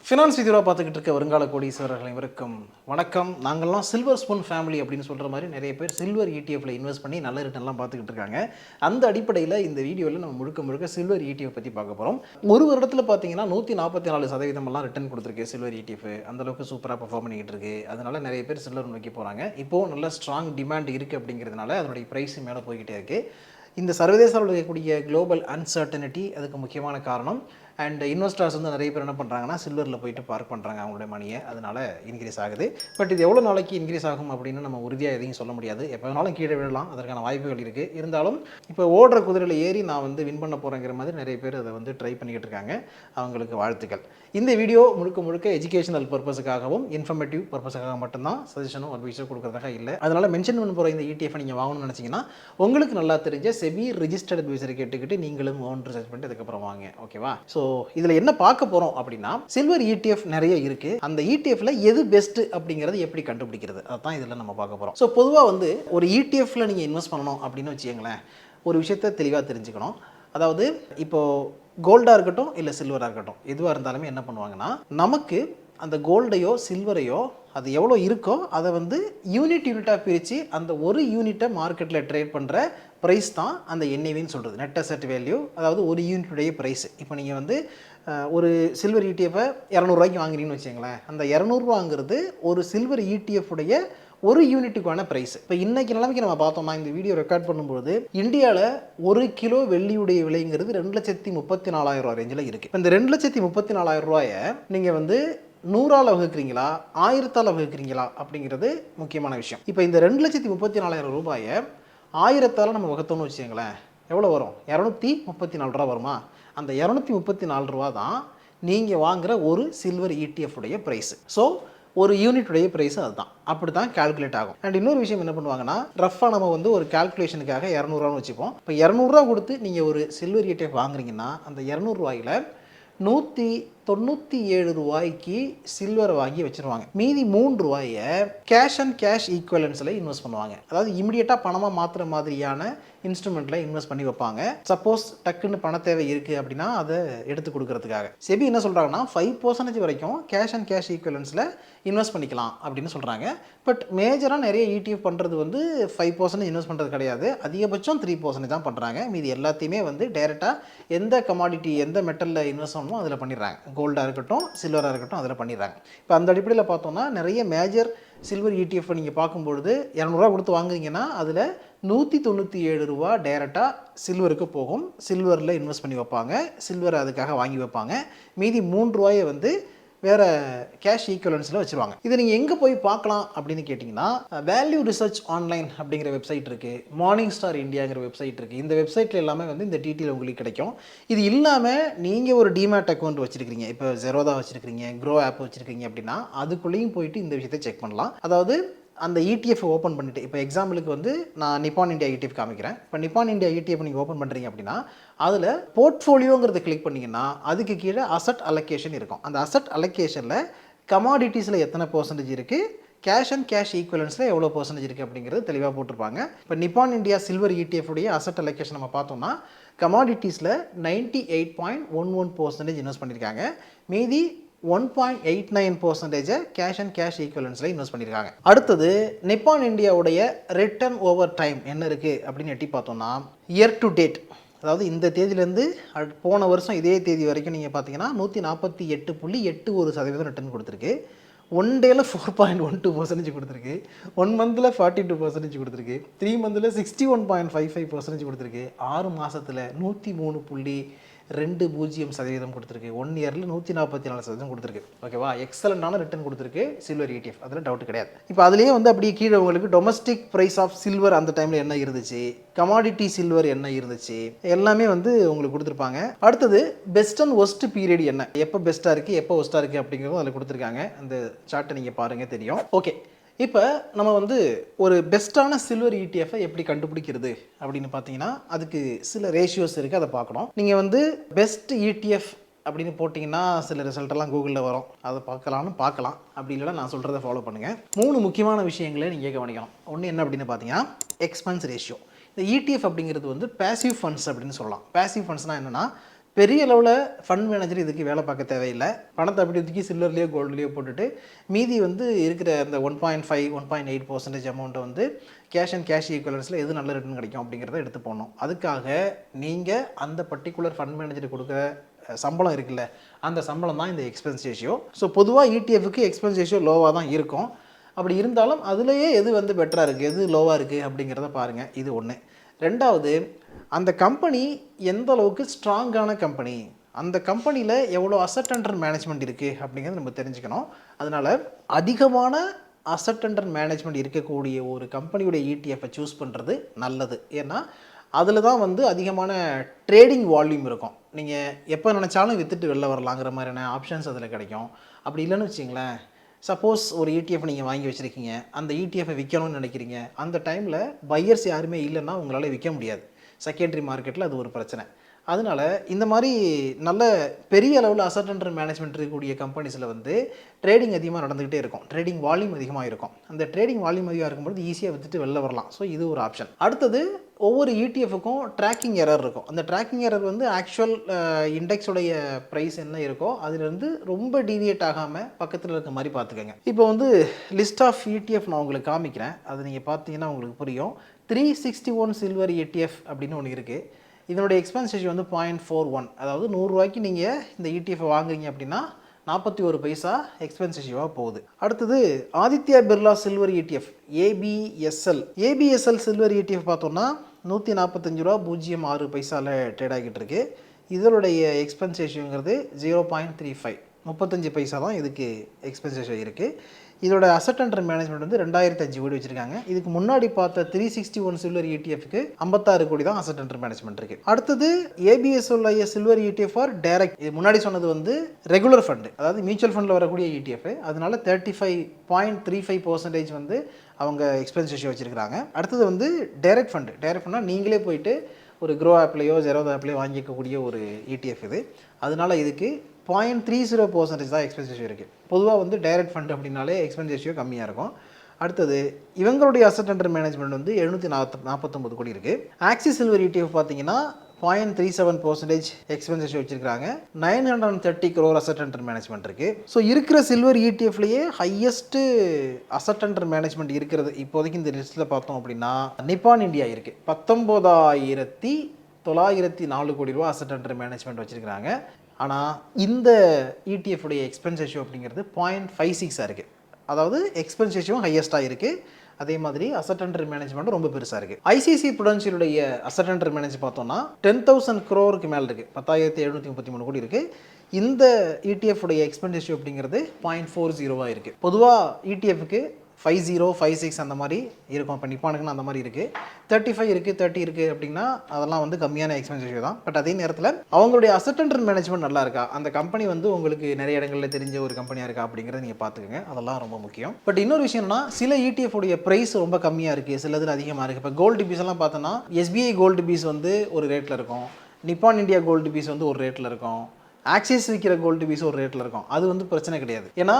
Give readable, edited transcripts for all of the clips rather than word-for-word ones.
Finance வீடியோவாக பார்த்துக்கிட்டு இருக்க வருங்கால கோடீஸ்வரர்கள் அனைவருக்கும் வணக்கம். நாங்கள்லாம் சில்வர் ஸ்பூன் ஃபேமிலி அப்படின்னு சொல்கிற மாதிரி நிறைய பேர் சில்வர் இடிஎஃப்ல இன்வெஸ்ட் பண்ணி நல்ல ரிட்டர்ன்லாம் பார்த்துக்கிட்டு இருக்காங்க. அந்த அடிப்படையில் இந்த வீடியோவில் நம்ம முழுக்க சில்வர் இடிஎஃப் பற்றி பார்க்க போகிறோம். ஒரு வருடத்தில் பார்த்தீங்கன்னா 144% ரிட்டர்ன் கொடுத்துருக்கு சில்வர் இடிஎஃப். அந்தளவுக்கு சூப்பராக பர்ஃபார்ம் பண்ணிக்கிட்டு இருக்கு. அதனால நிறைய பேர் சில்வர் நோக்கி போகிறாங்க. இப்போது நல்ல ஸ்ட்ராங் டிமாண்ட் இருக்குது அப்படிங்கிறதுனால அதனுடைய ப்ரைஸ் மேலே போய்கிட்டே இருக்குது. இந்த சர்வதேச அளவில் இருக்கக்கூடிய குளோபல் அன்சர்டனிட்டி அதுக்கு முக்கியமான காரணம். அண்ட் இன்வெஸ்டர்ஸ் வந்து நிறைய பேர் என்ன பண்ணுறாங்கன்னா சில்வரில் போயிட்டு பார்க் பண்ணுறாங்க அவங்களுடைய மணியை. அதனால் இன்க்ரீஸ் ஆகுது. பட் இது எவ்வளோ நாளைக்கு இன்க்ரீஸ் ஆகும் அப்படின்னு நம்ம உறுதியாக எதையும் சொல்ல முடியாது. எப்போ வேணாலும் கீழே விழலாம், அதற்கான வாய்ப்புகள் இருக்குது. இருந்தாலும் இப்போ ஓடுற குதிரையில் ஏறி நான் வந்து வின் பண்ண போகிறேங்கிற மாதிரி நிறைய பேர் அதை வந்து ட்ரை பண்ணிக்கிட்டு இருக்காங்க. அவங்களுக்கு வாழ்த்துக்கள். இந்த வீடியோ முழுக்க எஜுகேஷனல் பர்பஸுக்காகவும் இன்ஃபர்மேட்டிவ் பர்பஸுக்காக மட்டும்தான், சஜஷனும் அட்வைஸோ கொடுக்குறதுக்காக இல்லை. அதனால் மென்ஷன் பண்ண போகிற இந்த ETF நீங்கள் வாங்கணும்னு நினச்சிங்கன்னா உங்களுக்கு நல்லா தெரிஞ்ச செபி ரிஜிஸ்டர்ட் அட்வைசரை கேட்டுக்கிட்டு நீங்களும் ஓன் ரிசர்ச் பண்ணிட்டு அதுக்கப்புறம் வாங்க. ஓகேவா? ஸோ இதில் என்ன பார்க்க போகிறோம் அப்படின்னா, சில்வர் ETF நிறைய இருக்குது. அந்த ETFல எது பெஸ்ட் அப்படிங்கிறது எப்படி கண்டுபிடிக்கிறது, அதான் இதில் நம்ம பார்க்க போகிறோம். ஸோ பொதுவாக வந்து ஒரு ETFல நீங்கள் இன்வெஸ்ட் பண்ணணும் அப்படின்னு வச்சுக்கோங்களேன், ஒரு விஷயத்தை தெளிவாக தெரிஞ்சுக்கணும். அதாவது இப்போது கோல்டாக இருக்கட்டும் இல்லை சில்வராக இருக்கட்டும், எதுவாக இருந்தாலுமே என்ன பண்ணுவாங்கன்னா, நமக்கு அந்த கோல்டையோ சில்வரையோ அது எவ்வளோ இருக்கோ அதை வந்து யூனிட்டாக பிரித்து அந்த ஒரு யூனிட்டை மார்க்கெட்டில் ட்ரேட் பண்ணுற ப்ரைஸ் தான் அந்த NAVன்னு சொல்கிறது, நெட் அசெட் வேல்யூ. அதாவது ஒரு யூனிட்டுடைய ப்ரைஸ். இப்போ நீங்கள் வந்து ஒரு சில்வர் ETF 200 வாங்குறீங்கன்னு வச்சுங்களேன், அந்த 200 ஒரு சில்வர் ETF உடைய ஒரு யூனிட்டுக்கான ப்ரைஸ். இப்போ இன்றைக்கி நிலைமைக்கு நம்ம பார்த்தோம்னா, இந்த வீடியோ ரெக்கார்ட் பண்ணும்போது இந்தியாவில் 1 கிலோ வெள்ளியுடைய விலைங்கிறது 2,34,000 ரேஞ்சில் இருக்குது. இப்போ இந்த 2,34,000 நீங்கள் வந்து 100ஆல் வகுக்கிறீங்களா 1000ஆல் வகுக்கிறீங்களா அப்படிங்கிறது முக்கியமான விஷயம். இப்போ இந்த 2,34,000 1000ஆல் நம்ம வகுத்தோம்னு வச்சுங்களேன், எவ்வளோ வரும்? 234 வருமா? அந்த 234 தான் நீங்கள் வாங்குகிற ஒரு சில்வர் ETF உடைய ப்ரைஸ். ஸோ ஒரு யூனிட்டுடைய ப்ரைஸ் அதுதான். அப்படி தான் கால்குலேட் ஆகும். அண்ட் இன்னொரு விஷயம் என்ன பண்ணுவாங்கன்னா, ரஃபாக நம்ம வந்து ஒரு கால்குலேஷனுக்காக 200 வச்சுப்போம். இப்போ 200 கொடுத்து நீங்கள் ஒரு சில்வர் ETF வாங்குறீங்கன்னா, அந்த 200 197 சில்வரை வாங்கி வச்சுருவாங்க. மீதி 3 கேஷ் அண்ட் கேஷ் ஈக்குவலன்ஸில் இன்வெஸ்ட் பண்ணுவாங்க. அதாவது இமிடியேட்டாக பணமாக மாற்றுற மாதிரியான இன்ஸ்ட்ருமெண்ட்டில் இன்வெஸ்ட் பண்ணி வைப்பாங்க. சப்போஸ் டக்குன்னு பண தேவை இருக்குது அப்படின்னா அதை எடுத்து கொடுக்கறதுக்காக. செபி என்ன சொல்கிறாங்கன்னா 5% வரைக்கும் கேஷ் அண்ட் கேஷ் ஈக்குவலன்ஸில் இன்வெஸ்ட் பண்ணிக்கலாம் அப்படின்னு சொல்கிறாங்க. பட் மேஜராக நிறைய ETF பண்ணுறது வந்து 5% இன்வெஸ்ட் பண்ணுறது கிடையாது. அதிகபட்சம் 3% தான் பண்ணுறாங்க. மீதி எல்லாத்தையுமே வந்து டைரெக்டாக எந்த கமாடிட்டி எந்த மெட்டலில் இன்வெஸ்ட் பண்ணணுமோ அதில் பண்ணிடுறாங்க. கோல்டாக இருக்கட்டும் சில்வராக இருக்கட்டும் அதில் பண்ணிடுறாங்க. இப்போ அந்த அடிப்படையில் பார்த்தோம்னா நிறைய மேஜர் சில்வர் ETF நீங்கள் பார்க்கும்பொழுது 200 கொடுத்து வாங்குறீங்கன்னா அதில் 197 டைரெக்டாக சில்வருக்கு போகும். சில்வரில் இன்வெஸ்ட் பண்ணி வைப்பாங்க, சில்வரை அதுக்காக வாங்கி வைப்பாங்க. மீதி 3 வந்து வேறு கேஷ் ஈக்குவலன்ஸில் வச்சுருவாங்க. இதை நீங்கள் எங்கே போய் பார்க்கலாம் அப்படின்னு கேட்டிங்கன்னா, வேல்யூ ரிசர்ச் ஆன்லைன் அப்படிங்கிற வெப்சைட் இருக்குது, மார்னிங் ஸ்டார் இந்தியாங்கிற வெப்சைட் இருக்குது. இந்த வெப்சைட்டில் எல்லாமே வந்து இந்த டீட்டெயில் உங்களுக்கு கிடைக்கும். இது இல்லாமல் நீங்கள் ஒரு டிமேட் அக்கௌண்ட் வச்சுருக்கீங்க, இப்போ ஜெரோதா வச்சுருக்கீங்க, க்ரோ ஆப் வச்சுருக்கீங்க அப்படின்னா அதுக்குள்ளேயும் போயிட்டு இந்த விஷயத்தை செக் பண்ணலாம். அதாவது அந்த ETF ஓப்பன் பண்ணிவிட்டு, இப்போ எக்ஸாம்பிளுக்கு வந்து நான் நிப்பான் இந்தியா ETF காமிக்கிறேன். இப்போ நிப்பான் இந்தியா ETF நீங்கள் ஓப்பன் பண்ணுறீங்க அப்படின்னா அதில் போர்ட்ஃபோலியோங்கிறத கிளிக் பண்ணிங்கன்னா அதுக்கு கீழே அசட் அலோகேஷன் இருக்கும். அந்த அசட் அலோகேஷனில் கமாடிட்டிஸில் எத்தனை % இருக்குது, கேஷ் அண்ட் கேஷ் ஈக்குவலன்ஸில் எவ்வளோ % இருக்குது அப்படிங்கிறது தெளிவாக போட்டிருப்பாங்க. இப்போ நிப்பான் இந்தியா சில்வர் ETF உடைய அசட் அலோகேஷன் நம்ம பார்த்தோம்னா கமாடிட்டிஸில் 98.11% இன்வெஸ்ட் பண்ணியிருக்காங்க. மீதி 1.89% கேஷ் அண்ட் கேஷ் ஈக்குவலன்ஸில் இன்வெஸ்ட் பண்ணியிருக்காங்க. அடுத்தது நிப்பான் இந்தியாவுடைய ரிட்டர்ன் ஓவர் டைம் என்ன இருக்குது அப்படின்னு எட்டி பார்த்தோம்னா, இயர் டு டேட், அதாவது இந்த தேதியிலேருந்து போன வருஷம் இதே தேதி வரைக்கும் நீங்கள் பார்த்தீங்கன்னா 148.81% ரிட்டர்ன் கொடுத்துருக்கு. 1 டேயில் 4.12% கொடுத்துருக்கு. 1 மந்தில் 42% கொடுத்துருக்கு. 3 மந்தில் 61.55% கொடுத்துருக்கு. 6 மாதத்தில் 103.20% கொடுத்துருக்கு. 1 இயரில் 144% கொடுத்துருக்கு. ஓகேவா? எக்ஸலண்டான ரிட்டர்ன் கொடுத்துருக்கு சில்வர் ETF, அதில் டவுட் கிடையாது. இப்போ அதுலேயே வந்து அப்படியே கீழே உங்களுக்கு டொமஸ்டிக் ப்ரைஸ் ஆஃப் சில்வர் அந்த டைமில் என்ன இருந்துச்சு, கமாடிட்டி சில்வர் என்ன இருந்துச்சு, எல்லாமே வந்து உங்களுக்கு கொடுத்துருப்பாங்க. அடுத்தது பெஸ்ட் அண்ட் ஒஸ்ட் பீரியட் என்ன, எப்போ பெஸ்ட்டாக இருக்குது எப்போ ஒஸ்ட்டாக இருக்குது அப்படிங்கிறதும் அதில் கொடுத்துருக்காங்க. அந்த சார்ட்டை நீங்கள் பாருங்கள், தெரியும். ஓகே, இப்போ நம்ம வந்து ஒரு பெஸ்ட்டான சில்வர் ETF எப்படி கண்டுபிடிக்கிறது அப்படின்னு பார்த்தீங்கன்னா அதுக்கு சில ரேஷியோஸ் இருக்குது, அதை பார்க்கணும். நீங்கள் வந்து பெஸ்ட் ETF அப்படின்னு போட்டிங்கன்னா சில ரிசல்ட்டெல்லாம் கூகுளில் வரும், அதை பார்க்கலாம். அப்படி இல்லைனா நான் சொல்கிறத ஃபாலோ பண்ணுங்கள். 3 முக்கியமான விஷயங்களை நீங்கள் கவனிக்கணும். ஒன்று என்ன அப்படின்னு பார்த்தீங்கன்னா எக்ஸ்பென்ஸ் ரேஷியோ. இந்த ETF அப்படிங்கிறது வந்து பேசிவ் ஃபண்ட்ஸ் அப்படின்னு சொல்லலாம். பேசிவ் ஃபண்ட்ஸ்னால் என்னென்னா, பெரிய அளவில் ஃபண்ட் மேனேஜர் இதுக்கு வேலை பார்க்க தேவையில்லை. பணத்தை அப்படி தூக்கி சில்வர்லேயோ கோல்டுலேயோ போட்டுட்டு மீதி வந்து இருக்கிற அந்த 1.5 1.8% அமௌண்ட்டை வந்து கேஷ் அண்ட் கேஷ் ஈக்குவலன்ஸில் எது நல்ல ரிட்டர்ன் கிடைக்கும் அப்படிங்கிறத எடுத்து போடணும். அதுக்காக நீங்கள் அந்த பர்டிகுலர் ஃபண்ட் மேனேஜர் கொடுக்குற சம்பளம் இருக்குல்ல, அந்த சம்பளம் தான் இந்த எக்ஸ்பென்ஸ் ரேஷியோ. ஸோ பொதுவாக இடிஎஃப்க்கு எக்ஸ்பென்ஸ் ரேஷியோ லோவாக தான் இருக்கும். அப்படி இருந்தாலும் அதுலேயே எது வந்து பெட்டராக இருக்குது, எது லோவாக இருக்குது அப்படிங்கிறத பாருங்கள். இது ஒன்று. ரெண்டாவது, அந்த கம்பெனி எந்த அளவுக்கு ஸ்ட்ராங்கான கம்பெனி, அந்த கம்பெனியில் எவ்வளோ அசட் அண்டர் மேனேஜ்மெண்ட் இருக்குது அப்படிங்கிறத நம்ம தெரிஞ்சுக்கணும். அதனால் அதிகமான அசட் அண்டர் மேனேஜ்மெண்ட் இருக்கக்கூடிய ஒரு கம்பெனியுடைய இடிஎஃப்பை சூஸ் பண்ணுறது நல்லது. ஏன்னா அதில் தான் வந்து அதிகமான ட்ரேடிங் வால்யூம் இருக்கும். நீங்கள் எப்போ நினச்சாலும் விற்றுட்டு வெளில வரலாங்கிற மாதிரியான ஆப்ஷன்ஸ் அதில் கிடைக்கும். அப்படி இல்லைன்னு வச்சிங்களேன், சப்போஸ் ஒரு இடிஎஃப் நீங்கள் வாங்கி வச்சுருக்கீங்க, அந்த இடிஎஃப்பை விற்கணும்னு நினைக்கிறீங்க, அந்த டைமில் பையர்ஸ் யாருமே இல்லைன்னா உங்களால் விற்க முடியாது. செகண்டரி மார்க்கெட்டில் அது ஒரு பிரச்சனை. அதனால் இந்த மாதிரி நல்ல பெரிய அளவில் அசட் அண்டர் மேனேஜ்மெண்ட் இருக்கக்கூடிய கம்பெனிஸில் வந்து ட்ரேடிங் அதிகமாக நடந்துக்கிட்டே இருக்கும், ட்ரேடிங் வால்யூம் அதிகமாக இருக்கும். அந்த ட்ரேடிங் வால்யூம் அதிகமாக இருக்கும்போது ஈஸியாக விற்றுட்டு வெளில வரலாம். ஸோ இது ஒரு ஆப்ஷன். அடுத்தது, ஒவ்வொரு இடிஎஃப்க்கும் ட்ராக்கிங் எரர் இருக்கும். அந்த ட்ராக்கிங் எரர் வந்து ஆக்சுவல் இண்டெக்ஸுடைய ப்ரைஸ் என்ன இருக்கோ அதுலேருந்து ரொம்ப டீவியேட் ஆகாமல் பக்கத்தில் இருக்க மாதிரி பார்த்துக்கோங்க. இப்போ வந்து லிஸ்ட் ஆஃப் இடிஎஃப் நான் உங்களுக்கு காமிக்கிறேன், அது நீங்கள் பார்த்தீங்கன்னா உங்களுக்கு புரியும். 361 சில்வர் இடிஎஃப் அப்படின்னு ஒன்று இருக்குது. இதனுடைய எக்ஸ்பென்ஸ் ரேஷியோ வந்து 0.41. அதாவது 100 ரூபாய்க்கு நீங்கள் இந்த இடிஎஃப் வாங்குறீங்க அப்படின்னா 41 பைசா எக்ஸ்பென்ஸ் ரேஷியோவாக போகுது. அடுத்தது, Aditya Birla silver ETF ABSL. ABSL silver ETF பார்த்தோம்னா 145 ரூபா 0.6 பைசாவில் ட்ரேட் ஆகிட்டு இருக்கு. இதனுடைய எக்ஸ்பென்ஸ் ரேஷியோங்கிறது 0.35, 35 பைசா தான் இதுக்கு எக்ஸ்பென்ஸ் ரேஷியோ இருக்குது. இதோட அசட் அண்டர் மேனேஜ்மெண்ட் வந்து 2005 கோடி வச்சிருக்காங்க. இதுக்கு முன்னாடி பார்த்த 361 சில்வர் இடிஎஃப்க்கு 56 கோடி தான் அசட் அண்டர் மேனேஜ்மெண்ட் இருக்கு. அடுத்தது, ABSL silver ETF R direct. இது முன்னாடி சொன்னது வந்து ரெகுலர் ஃபண்டு, அதாவது மியூச்சுவல் ஃபண்டில் வரக்கூடிய இடிஎஃப். அதனால 35.35% வந்து அவங்க எக்ஸ்பென்ஸ் ரேஷியோ வச்சிருக்காங்க. அடுத்தது வந்து டைரக்ட் ஃபண்டு. டைரக்ட் ஃபண்ட்னா நீங்களே போயிட்டு ஒரு க்ரோ ஆப்லேயோ ஜெரோதா ஆப்லேயோ வாங்கிக்கக்கூடிய ஒரு இடிஎஃப் இது. அதனால இதுக்கு 0.30% தான் எக்ஸ்பென்ஸ் ரேஷியோ இருக்குது. பொதுவாக வந்து டைரக்ட் ஃபண்ட் அப்படின்னாலே எக்ஸ்பென்ஸ் ரேஷியோ கம்மியாக இருக்கும். அடுத்தது, இவங்களுடைய அசட் அண்டர் மேனேஜ்மெண்ட் வந்து 749 கோடி இருக்குது. ஆக்சிஸ் சில்வர் இடிஎஃப் பார்த்தீங்கன்னா 0.37% எக்ஸ்பென்ஸ் ரேஷியோ வச்சிருக்காங்க. 930 crore அசட் அண்டர் மேனேஜ்மெண்ட் இருக்குது. ஸோ இருக்கிற சில்வர் இடிஎஃப்லேயே ஹையஸ்ட்டு அசட் அண்டர் மேனேஜ்மெண்ட் இருக்கிறது இப்போதைக்கு இந்த லிஸ்ட்டில் பார்த்தோம் அப்படின்னா நிப்பான் இந்தியா இருக்குது. 19,904 கோடி ரூபா அசட் அண்டர் மேனேஜ்மெண்ட் வச்சுருக்காங்க. ஆனால் இந்த இடிஎஃப் உடைய எக்ஸ்பென்ஸ் ரேஷியோ அப்படிங்கிறது 0.56 இருக்குது. அதாவது எக்ஸ்பென்ஸ் ரேஷியோ ஹையஸ்ட்டாக இருக்குது. அதே மாதிரி அசட் அண்டர் மேனேஜ்மெண்ட் ரொம்ப பெருசாக இருக்குது. ஐசிசி புடென்ஷியலுடைய அசட் அண்டர் மேனேஜ் பார்த்தோம்னா 10,000 crore மேலே இருக்குது. 10,733 கோடி இருக்குது. இந்த இடிஎஃப் உடைய எக்ஸ்பென்ஸ் ரேஷியோ அப்படிங்கிறது 0.40 இருக்குது. பொதுவாக இடிஎஃப்க்கு 50, 56 அந்த மாதிரி இருக்கும். இப்போ நிப்பானுக்குன்னு அந்த மாதிரி இருக்குது. 35 இருக்குது, 30 இருக்குது அப்படின்னா அதெல்லாம் வந்து கம்மியான எக்ஸ்பென்ஸ் ரேஷியோ தான். பட் அதே நேரத்தில் அவங்களுடைய அசட் அண்டர் மேனேஜ்மெண்ட் நல்லா இருக்கா, அந்த கம்பெனி வந்து உங்களுக்கு நிறைய இடங்களில் தெரிஞ்ச ஒரு கம்பெனியாக இருக்கா அப்படிங்கிறத நீங்கள் பார்த்துக்கோங்க. அதெல்லாம் ரொம்ப முக்கியம். பட் இன்னொரு விஷயம்னா, சில இடிஎஃப் உடைய ப்ரைஸ் ரொம்ப கம்மியாக இருக்குது, சிலதில் அதிகமாக இருக்குது. இப்போ கோல்டு பீஸ் எல்லாம் பார்த்தோன்னா எஸ்பிஐ கோல்டு பீஸ் வந்து ஒரு ரேட்டில் இருக்கும், நிப்பான் இந்தியா கோல்டு பீஸ் வந்து ஒரு ரேட்டில் இருக்கும், ஆக்சிஸ் விற்கிற கோல்டு பீஸ் ஒரு ரேட்டில் இருக்கும். அது வந்து பிரச்சனை கிடையாது. ஏன்னா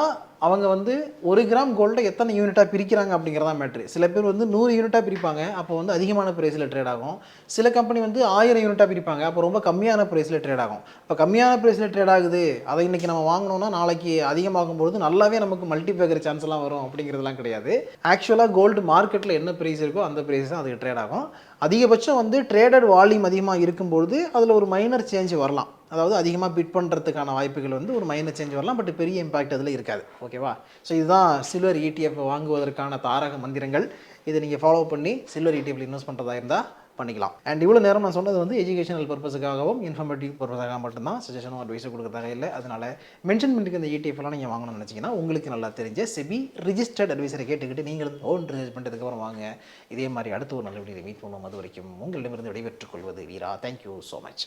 அவங்க வந்து 1 கிராம் கோல்டை எத்தனை யூனிட்டாக பிரிக்கிறாங்க அப்படிங்கிறதா மேட்ரு. சில பேர் வந்து 100 யூனிட்டாக பிரிப்பாங்க, அப்போ வந்து அதிகமான ப்ரைஸில் ட்ரேட் ஆகும். சில கம்பெனி வந்து 1000 யூனிட்டாக பிரிப்பாங்க, அப்போ ரொம்ப கம்மியான ப்ரைஸில் ட்ரேட் ஆகும். இப்போ கம்மியான ப்ரைஸில் ட்ரேட் ஆகுது, அதை இன்றைக்கி நம்ம வாங்கினோம்னா நாளைக்கு அதிகமாகும்போது நல்லாவே நமக்கு மல்டிபேக்கர் சான்ஸ் எல்லாம் வரும் அப்படிங்கிறதுலாம் கிடையாது. ஆக்சுவலாக கோல்டு மார்க்கெட்டில் என்ன ப்ரைஸ் இருக்கோ அந்த ப்ரைஸ் தான் அதுக்கு ட்ரேட் ஆகும். அதிகபட்சம் வந்து ட்ரேடட் வால்யூம் அதிகமாக இருக்கும்பொழுது அதில் ஒரு மைனர் சேஞ்ச் வரலாம். அதாவது அதிகமாக பிட் பண்ணுறதுக்கான வாய்ப்புகள் வந்து ஒரு மைனர் சேஞ்ச் வரலாம். பட் பெரிய இம்பாக்ட் அதில் இருக்காது. ஓகேவா? ஸோ இதுதான் சில்வர் இடிஎஃப் வாங்குவதற்கான தாரக மந்திரங்கள். இதை நீங்கள் ஃபாலோ பண்ணி சில்வர் இடிஎஃப்ல இன்வெஸ்ட் பண்ணுறதா இருந்தால் பண்ணிக்கலாம். அண்ட் இவ்வளோ நேரம் நான் சொன்னது வந்து எஜுகேஷனல் பர்பஸுக்காகவும் இன்ஃபர்மேட்டிவ் பர்பஸாக மட்டும்தான், சஜஷனும் அட்வைஸும் கொடுக்குறதாக இல்லை. அதனால் மென்ஷன் பண்ணிட்டு இந்த இடிஎஃப்லாம் நீங்கள் வாங்கணும்னு நினச்சிங்கன்னா உங்களுக்கு நல்லா தெரிஞ்ச செபி ரிஜிஸ்டர்ட் அட்வைஸரை கேட்டுக்கிட்டு நீங்களும் ஓன் ரிசர்ச் பண்ணுறதுக்கப்புறம் வாங்க. இதே மாதிரி அடுத்த ஒரு நல்ல வீடியோவில் மீட் பண்ணுவோம். அது வரைக்கும் உங்களிடமிருந்து விடைபெற்றுக் கொள்வது வீரா. Thank you so much.